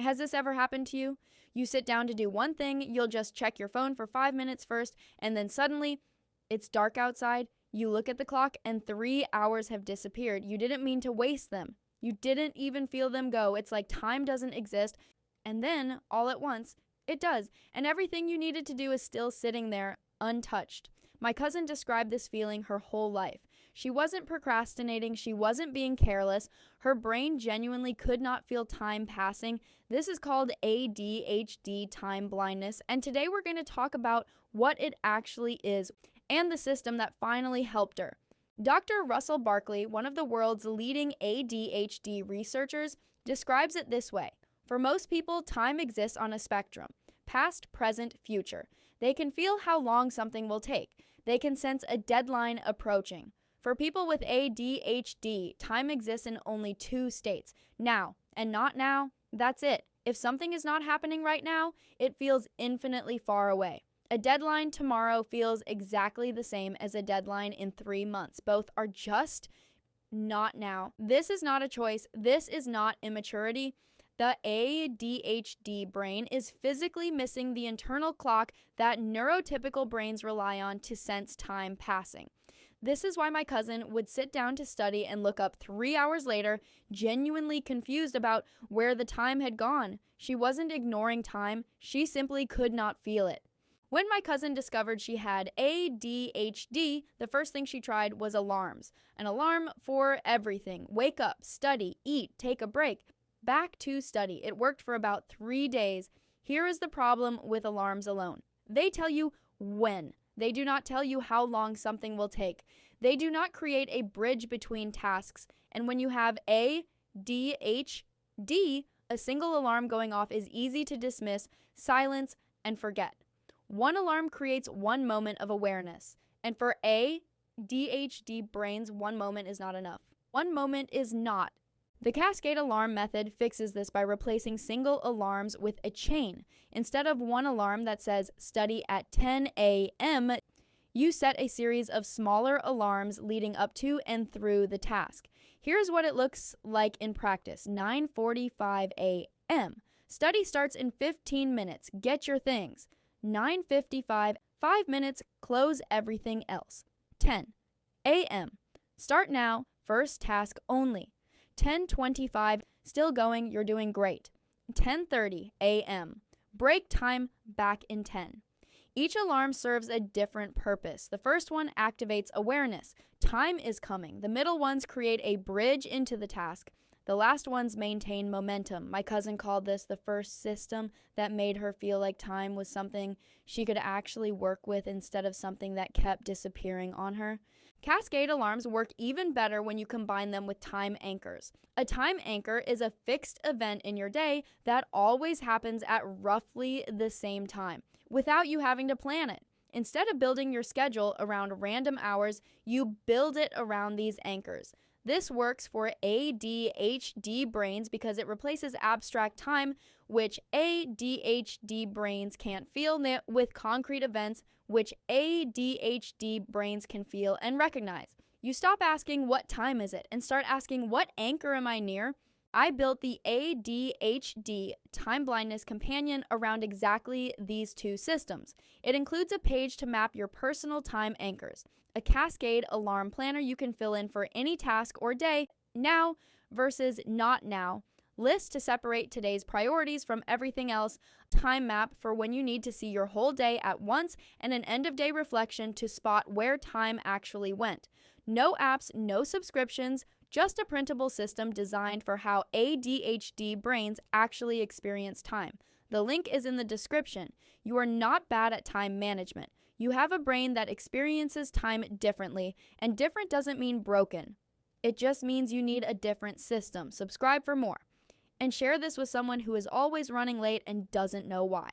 Has this ever happened to you? You sit down to do one thing, you'll just check your phone for 5 minutes first, and then suddenly it's dark outside. You look at the clock and 3 hours have disappeared. You didn't mean to waste them. You didn't even feel them go. It's like time doesn't exist. And then, all at once, it does. And everything you needed to do is still sitting there, untouched. My cousin described this feeling her whole life. She wasn't procrastinating. She wasn't being careless. Her brain genuinely could not feel time passing. This is called ADHD, time blindness. And today we're going to talk about what it actually is and the system that finally helped her. Dr. Russell Barkley, one of the world's leading ADHD researchers, describes it this way. For most people, time exists on a spectrum. Past, present, future. They can feel how long something will take. They can sense a deadline approaching. For people with ADHD, time exists in only 2 states, now and not now. That's it. If something is not happening right now, it feels infinitely far away. A deadline tomorrow feels exactly the same as a deadline in 3 months. Both are just not now. This is not a choice. This is not immaturity. The ADHD brain is physically missing the internal clock that neurotypical brains rely on to sense time passing. This is why my cousin would sit down to study and look up 3 hours later, genuinely confused about where the time had gone. She wasn't ignoring time, she simply could not feel it. When my cousin discovered she had ADHD, the first thing she tried was alarms. An alarm for everything. Wake up, study, eat, take a break. Back to study. It worked for about 3 days. Here is the problem with alarms alone. They tell you when. They do not tell you how long something will take. They do not create a bridge between tasks. And when you have ADHD, a single alarm going off is easy to dismiss, silence, and forget. One alarm creates one moment of awareness. And for ADHD brains, one moment is not enough. One moment is not. The cascade alarm method fixes this by replacing single alarms with a chain. Instead of one alarm that says study at 10 a.m., you set a series of smaller alarms leading up to and through the task. Here's what it looks like in practice. 9:45 a.m. Study starts in 15 minutes. Get your things. 9:55, 5 minutes, close everything else. 10 a.m. Start now, first task only. 10:25, still going, you're doing great. 10:30 a.m. Break time back in 10. Each alarm serves a different purpose. The first one activates awareness. Time is coming. The middle ones create a bridge into the task. The last ones maintain momentum. My cousin called this the first system that made her feel like time was something she could actually work with instead of something that kept disappearing on her. Cascade alarms work even better when you combine them with time anchors. A time anchor is a fixed event in your day that always happens at roughly the same time, without you having to plan it. Instead of building your schedule around random hours, you build it around these anchors. This works for ADHD brains because it replaces abstract time, which ADHD brains can't feel, with concrete events, which ADHD brains can feel and recognize. You stop asking, what time is it, and start asking, what anchor am I near? I built the ADHD Time Blindness Companion around exactly these 2 systems. It includes a page to map your personal time anchors, a cascade alarm planner you can fill in for any task or day, now versus not now, list to separate today's priorities from everything else, time map for when you need to see your whole day at once, and an end-of-day reflection to spot where time actually went. No apps, no subscriptions, just a printable system designed for how ADHD brains actually experience time. The link is in the description. You are not bad at time management. You have a brain that experiences time differently, and different doesn't mean broken. It just means you need a different system. Subscribe for more. And share this with someone who is always running late and doesn't know why.